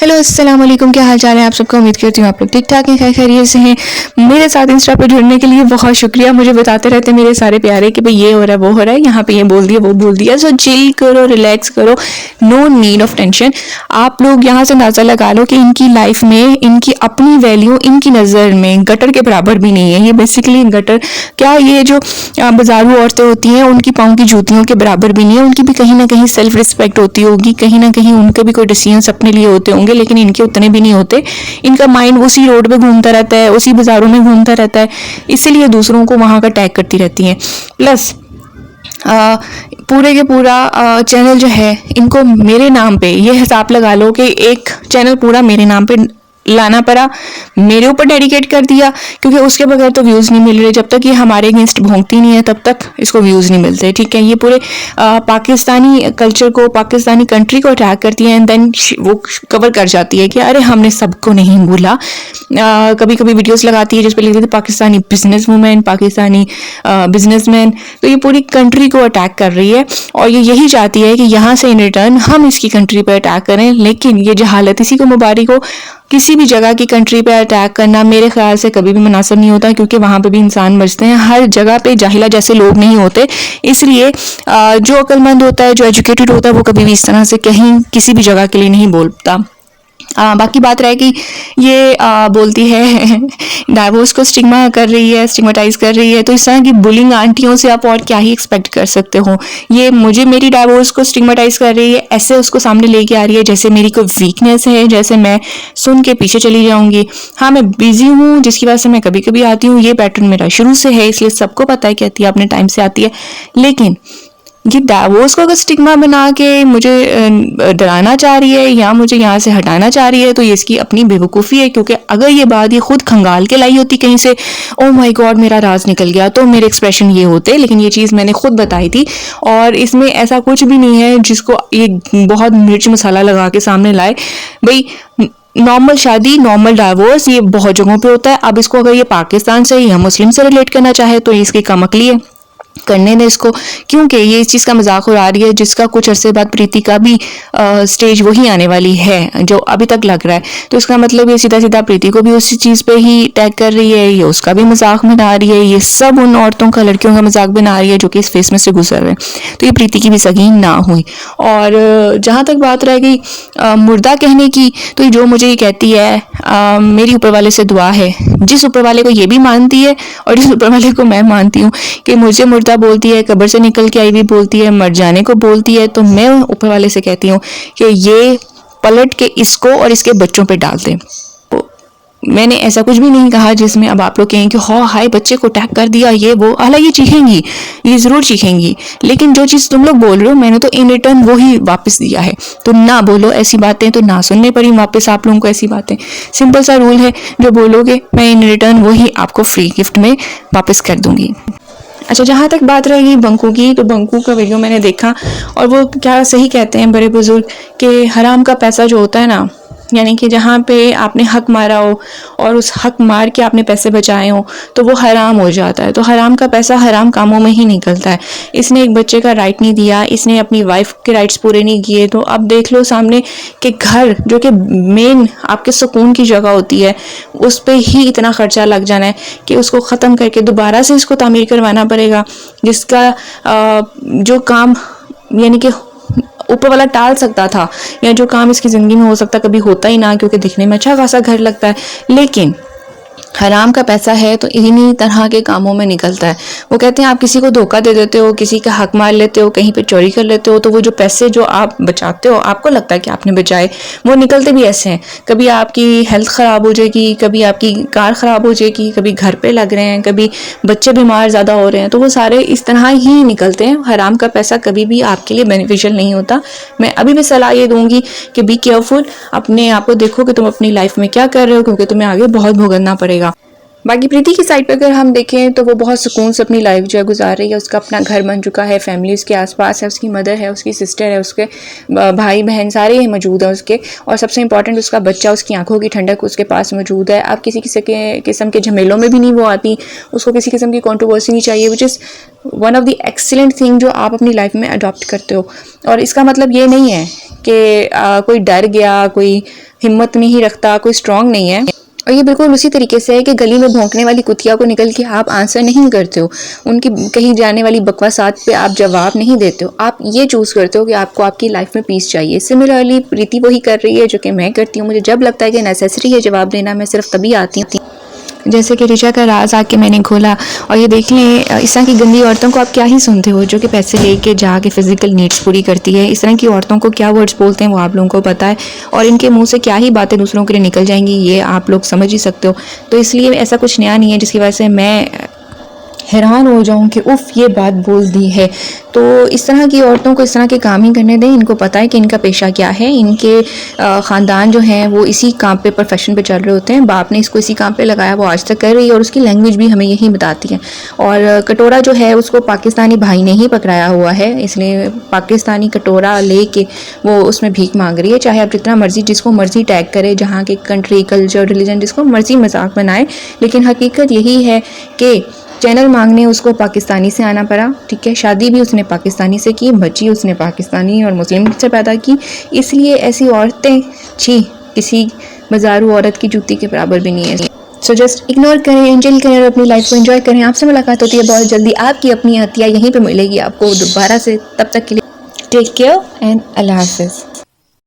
Hello अस्सलाम वालेकुम, क्या हाल चाल है आप सबका। उम्मीद करती हूँ आप लोग ठीक ठाक हैं, खैर खैरियत से हैं। मेरे साथ इंस्टा पे जुड़ने के लिए बहुत शुक्रिया। मुझे बताते रहते हैं मेरे सारे प्यारे कि भाई ये हो रहा है वो हो रहा है, यहाँ पे ये बोल दिया वो बोल दिया। सो चिल करो, रिलैक्स करो, नो नीड ऑफ टेंशन। आप लोग यहाँ से अंदाज़ा लगा लो कि इनकी लाइफ में इनकी अपनी वैल्यू इनकी नज़र में गटर के बराबर भी नहीं है। ये बेसिकली गटर क्या, ये जो बाजारू औरतें होती हैं उनकी पाँव की जूतियों के बराबर भी नहीं है। उनकी भी कहीं ना कहीं सेल्फ रिस्पेक्ट होती होगी, कहीं ना कहीं उनके भी कोई डिसीजंस अपने लिए होते होंगे, लेकिन इनके उतने भी नहीं होते। इनका माइंड उसी रोड पे घूमता रहता है, उसी बाजारों में घूमता रहता है, इसीलिए दूसरों को वहाँ का टैग करती रहती हैं। प्लस पूरे के पूरा चैनल जो है इनको मेरे नाम पे, ये हिसाब लगा लो कि एक चैनल पूरा मेरे नाम पे लाना पड़ा, मेरे ऊपर डेडिकेट कर दिया, क्योंकि उसके बगैर तो व्यूज़ नहीं मिल रहे। जब तक ये हमारे अगेंस्ट भोंकती नहीं है तब तक इसको व्यूज़ नहीं मिलते। ठीक है, ये पूरे पाकिस्तानी कल्चर को, पाकिस्तानी कंट्री को अटैक करती है एंड देन वो कवर कर जाती है कि अरे हमने सबको नहीं भूला। कभी कभी वीडियोस लगाती है जिस पर लिखती थी Pakistani business women, Pakistani businessman. तो ये पूरी कंट्री को अटैक कर रही है और ये यही चाहती है कि यहाँ से इन रिटर्न हम इसकी कंट्री पर अटैक करें। लेकिन ये जहालत इसी को मुबारक हो। किसी भी जगह की कंट्री पे अटैक करना मेरे ख्याल से कभी भी मुनासिब नहीं होता, क्योंकि वहाँ पे भी इंसान मरते हैं। हर जगह पे जाहिला जैसे लोग नहीं होते, इसलिए जो अक्लमंद होता है, जो एजुकेटेड होता है, वो कभी भी इस तरह से कहीं किसी भी जगह के लिए नहीं बोलता। बाकी बात रहे कि ये बोलती है डाइवोर्स को स्टिग्मा कर रही है, स्टिग्मेटाइज कर रही है। तो इस तरह की बुलिंग आंटियों से आप और क्या ही एक्सपेक्ट कर सकते हो। ये मुझे मेरी डाइवोर्स को स्टिग्मेटाइज कर रही है, ऐसे उसको सामने लेके आ रही है जैसे मेरी कोई वीकनेस है, जैसे मैं सुन के पीछे चली जाऊंगी। हाँ, मैं बिजी हूँ जिसकी वजह से मैं कभी कभी आती हूँ, ये पैटर्न मेरा शुरू से है, इसलिए सबको पता है, कहती है अपने टाइम से आती है। लेकिन ये डाइवोर्स को अगर स्टिग्मा बना के मुझे डराना चाह रही है या मुझे यहाँ से हटाना चाह रही है, तो ये इसकी अपनी बेवकूफ़ी है। क्योंकि अगर ये बात ये खुद खंगाल के लाई होती कहीं से, ओ माय गॉड मेरा राज निकल गया, तो मेरे एक्सप्रेशन ये होते। लेकिन ये चीज़ मैंने खुद बताई थी और इसमें ऐसा कुछ भी नहीं है जिसको ये बहुत मिर्च मसाला लगा के सामने लाए। भाई नॉर्मल शादी, नॉर्मल डाइवोर्स ये बहुत जगहों पे होता है। अब इसको अगर ये पाकिस्तान से या मुस्लिम से रिलेट करना चाहे तो इसकी कम अकली है, करने दे इसको। क्योंकि ये इस चीज़ का मजाक उड़ा रही है जिसका कुछ अरसे बाद प्रीति का भी स्टेज वही आने वाली है जो अभी तक लग रहा है। तो इसका मतलब ये सीधा सीधा प्रीति को भी उसी चीज़ पे ही टैग कर रही है, ये उसका भी मजाक बना रही है, ये सब उन औरतों का, लड़कियों का मजाक बना रही है जो कि इस फेस में से गुजर रहे हैं। तो ये प्रीति की भी सगी ना हुई। और जहाँ तक बात रह गई मुर्दा कहने की, तो जो मुझे ये कहती है मेरी ऊपर वाले से दुआ है, जिस ऊपर वाले को ये भी मानती है और जिस ऊपर वाले को मैं मानती हूँ कि मुझे मुर्दा बोलती है, कब्र से निकल के आई भी बोलती है, मर जाने को बोलती है, तो मैं ऊपर वाले से कहती हूँ कि ये पलट के इसको और इसके बच्चों पे डाल दें। मैंने ऐसा कुछ भी नहीं कहा जिसमें अब आप लोग कहें कि हो हाय बच्चे को टैग कर दिया, ये वो। हालांकि ये चीखेंगी, ये ज़रूर चीखेंगी, लेकिन जो चीज़ तुम लोग बोल रहे हो मैंने तो इन रिटर्न वो ही वापस दिया है। तो ना बोलो ऐसी बातें, तो ना सुनने पड़ी वापस आप लोगों को ऐसी बातें। सिंपल सा रूल है, जो बोलोगे मैं इन रिटर्न वही आपको फ्री गिफ्ट में वापस कर दूंगी। अच्छा, जहाँ तक बात रहेगी बंकू की, तो बंकू का वीडियो मैंने देखा और वो क्या सही कहते हैं बड़े बुजुर्ग कि हराम का पैसा जो होता है ना, यानी कि जहाँ पे आपने हक मारा हो और उस हक मार के आपने पैसे बचाए हो तो वो हराम हो जाता है। तो हराम का पैसा हराम कामों में ही निकलता है। इसने एक बच्चे का राइट नहीं दिया, इसने अपनी वाइफ के राइट्स पूरे नहीं किए। तो अब देख लो सामने कि घर जो कि मेन आपके सुकून की जगह होती है, उस पर ही इतना खर्चा लग जाना है कि उसको ख़त्म करके दोबारा से इसको तामीर करवाना पड़ेगा, जिसका जो काम यानी कि ऊपर वाला टाल सकता था, या जो काम इसकी ज़िंदगी में हो सकता कभी होता ही ना, क्योंकि दिखने में अच्छा खासा घर लगता है। लेकिन हराम का पैसा है तो इन्हीं तरह के कामों में निकलता है। वो कहते हैं आप किसी को धोखा दे देते हो, किसी का हक मार लेते हो, कहीं पे चोरी कर लेते हो, तो वो जो पैसे जो आप बचाते हो, आपको लगता है कि आपने बचाए, वो निकलते भी ऐसे हैं। कभी आपकी हेल्थ ख़राब हो जाएगी, कभी आपकी कार ख़राब हो जाएगी, कभी घर पे लग रहे हैं, कभी बच्चे बीमार ज़्यादा हो रहे हैं, तो वो सारे इस तरह ही निकलते हैं। हराम का पैसा कभी भी आपके लिए बेनिफिशियल नहीं होता। मैं अभी भी सलाह ये दूंगी कि बी केयरफुल, अपने आप को देखो कि तुम अपनी लाइफ में क्या कर रहे हो, क्योंकि तुम्हें आगे बहुत भुगतना पड़ेगा। बाकी प्रीति की साइड पर अगर हम देखें तो वो बहुत सुकून से अपनी लाइफ जो है गुजार रही है। उसका अपना घर बन चुका है, फैमिली उसके आसपास है, उसकी मदर है, उसकी सिस्टर है, उसके भाई बहन सारे मौजूद हैं उसके, और सबसे इंपॉर्टेंट उसका बच्चा, उसकी आंखों की ठंडक उसके पास मौजूद है। अब किसी किस्म के झमेलों में भी नहीं वो आती, उसको किसी किस्म की कंट्रोवर्सी नहीं चाहिए, which is one of the excellent thing जो आप अपनी लाइफ में अडॉप्ट करते हो। और इसका मतलब ये नहीं है कि कोई डर गया, कोई हिम्मत नहीं रखता, कोई स्ट्रांग नहीं है। और ये बिल्कुल उसी तरीके से है कि गली में भौंकने वाली कुतिया को निकल के आप आंसर नहीं करते हो, उनकी कही जाने वाली बकवासात पे आप जवाब नहीं देते हो, आप ये चूज़ करते हो कि आपको आपकी लाइफ में पीस चाहिए। सिमिलरली प्रीति वही कर रही है जो कि मैं करती हूँ। मुझे जब लगता है कि नेसेसरी है जवाब देना, मैं सिर्फ तभी आती हूँ। जैसे कि ऋचा का राज आके मैंने खोला, और ये देख लें इस तरह की गंदी औरतों को आप क्या ही सुनते हो, जो कि पैसे लेके जाके फिजिकल नीड्स पूरी करती है। इस तरह की औरतों को क्या वर्ड्स बोलते हैं वो आप लोगों को पता है, और इनके मुंह से क्या ही बातें दूसरों के लिए निकल जाएंगी ये आप लोग समझ ही सकते हो। तो इसलिए ऐसा कुछ नया नहीं है जिसकी वजह से मैं हैरान हो जाऊं कि उफ़ ये बात बोल दी है। तो इस तरह की औरतों को इस तरह के काम ही करने दें। इनको पता है कि इनका पेशा क्या है, इनके ख़ानदान जो हैं वो इसी काम पे प्रोफेशन पे चल रहे होते हैं। बाप ने इसको इसी काम पे लगाया, वो आज तक कर रही है, और उसकी लैंग्वेज भी हमें यही बताती है। और कटोरा जो है उसको पाकिस्तानी भाई ने ही पकड़ाया हुआ है, इसलिए पाकिस्तानी कटोरा ले के वो उसमें भीख मांग रही है। चाहे आप जितना मर्जी जिसको मर्जी टैग करें, जहाँ के कंट्री, कल्चर, रिलीजन, जिसको मर्जी मजाक बनाए, लेकिन हकीकत यही है कि चैनल मांगने उसको पाकिस्तानी से आना पड़ा। ठीक है, शादी भी उसने पाकिस्तानी से की, बच्ची उसने पाकिस्तानी और मुस्लिम से पैदा की। इसलिए ऐसी औरतें छी किसी बाजारू औरत की जूती के बराबर भी नहीं है। सो जस्ट इग्नोर करें, एंजॉय करें और अपनी लाइफ को एंजॉय करें। आपसे मुलाकात होती है बहुत जल्दी, आपकी अपनी अतिया यहीं पर मिलेगी आपको दोबारा से। तब तक के लिए टेक केयर एंड अल्लाह हाफिज़।